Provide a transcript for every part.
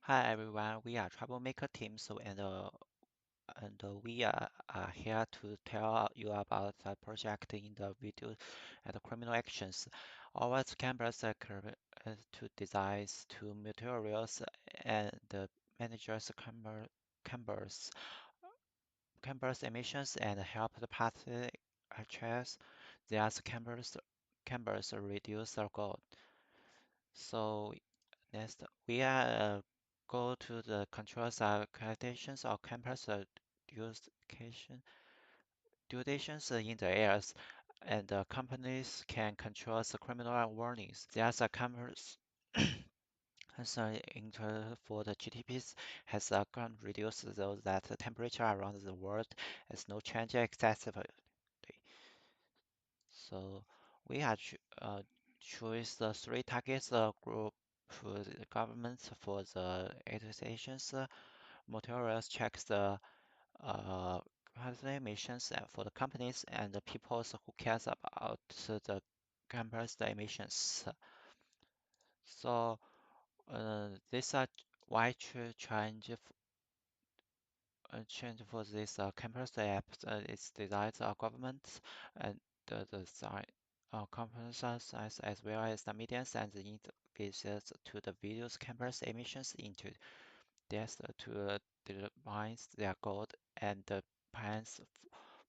Hi everyone, we are Troublemaker team, we are here to tell you about the project in the video and criminal actions. Our campus to design two materials and manages campus campus emissions and help the party address these campus reduce their goal. So next, we are go to the controls accreditations or campus duration durations in the areas, and companies can control the criminal warnings. There's a campus as inter for the GDPs has gone reduced though that the temperature around the world has no change excessively. So we are choose the three targets group for the government for the educations materials checks the carbon emissions for the companies and the people who cares about the campus emissions. So this why change change for this campus app is designed government and the design companies as well as the medians and the interfaces to the videos campus emissions into this to determine their goal and the plans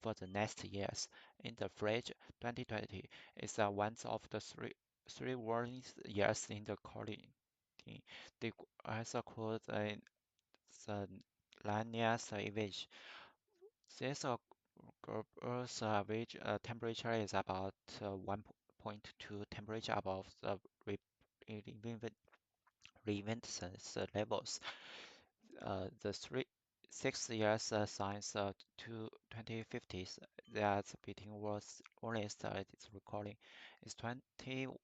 for the next years. In the fridge, 2020 is one of the three warning years in the quarantine. They also called the Lania's image. This Earth's average temperature is about 1.2 temperature above the Renaissance levels. The 6 years science to 2050s that between was only started its recording is 2011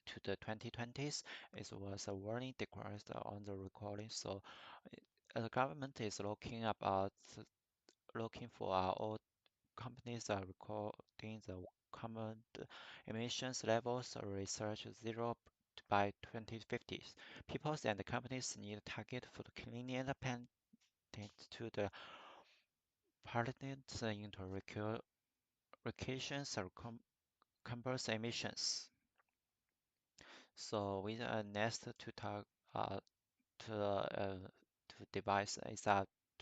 to the 2020s. It was a warning declared on the recording. So the government is looking for all companies are recording the common emissions levels or research zero by 2050s. People and companies need a target for the cleaning and patent to the parliament into locations or compass emissions. So we next to talk to device is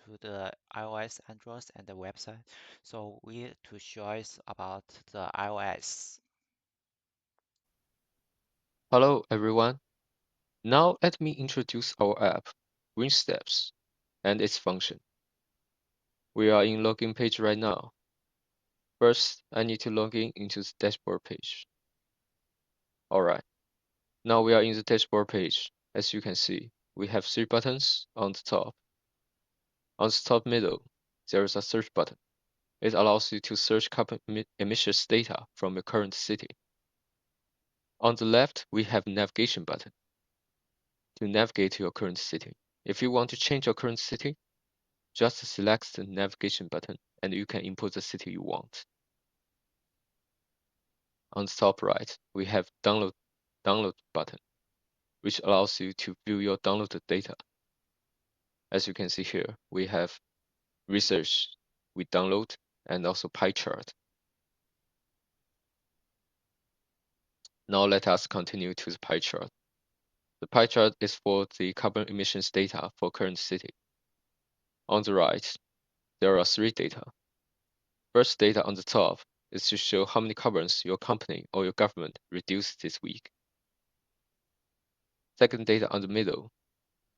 to the iOS, Android, and the website. So we to show us about the iOS. Hello everyone. Now let me introduce our app, Green Steps, and its function. We are in login page right now. First, I need to log in into the dashboard page. Alright, now we are in the dashboard page. As you can see, we have three buttons on the top. On the top middle, there is a search button. It allows you to search carbon emissions data from your current city. On the left, we have navigation button to navigate to your current city. If you want to change your current city, just select the navigation button and you can import the city you want. On the top right, we have download button, which allows you to view your downloaded data. As you can see here, we have research we download and also pie chart. Now let us continue to the pie chart. The pie chart is for the carbon emissions data for current city. On the right, there are three data. First data on the top is to show how many carbons your company or your government reduced this week. Second data on the middle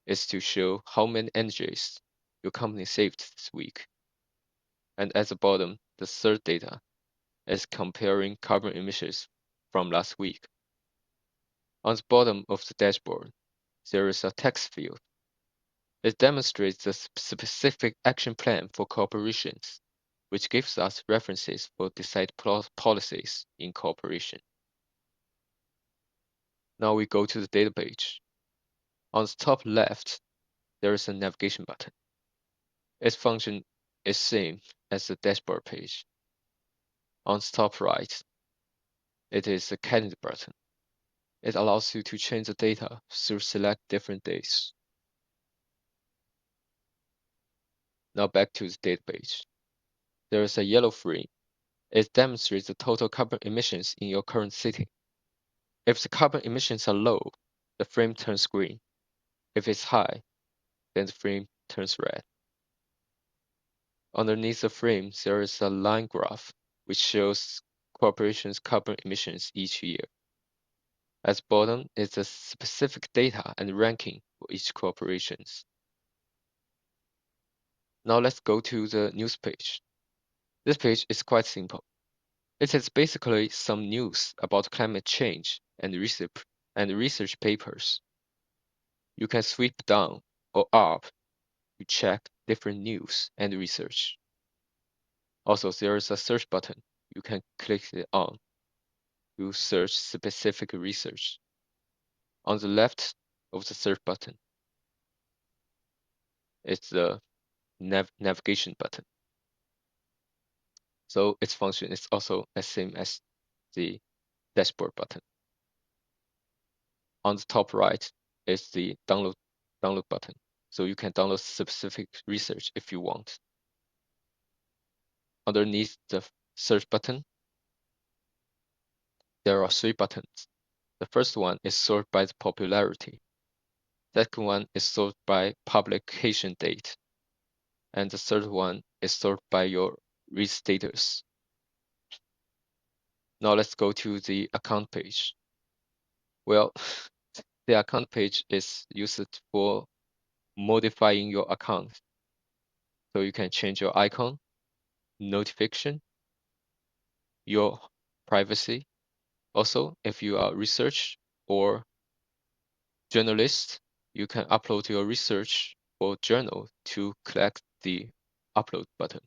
is to show how many energies your company saved this week. And at the bottom, the third data is comparing carbon emissions from last week. On the bottom of the dashboard, there is a text field. It demonstrates the specific action plan for corporations, which gives us references for decide policies in cooperation. Now we go to the data page. On the top left, there is a navigation button. Its function is same as the dashboard page. On the top right, it is a calendar button. it allows you to change the data through select different days. Now back to the data page. There is a yellow frame. It demonstrates the total carbon emissions in your current city. If the carbon emissions are low, the frame turns green. If it's high, then the frame turns red. Underneath the frame, there is a line graph which shows corporations' carbon emissions each year. At the bottom is the specific data and ranking for each corporations. Now let's go to the news page. This page is quite simple. It is basically some news about climate change and research papers. You can sweep down or up to check different news and research. Also, there is a search button. You can click it on to search specific research. On the left of the search button is the navigation button. So its function is also the same as the dashboard button. On the top right is the download button. So you can download specific research if you want. Underneath the search button, there are 3 buttons. The first one is sort by the popularity. Second one is sort by publication date. And the third one is sort by your read status. Now let's go to the account page. Well, the account page is used for modifying your account. So you can change your icon, notification, your privacy. Also, if you are research or journalist, you can upload your research or journal to click the upload button.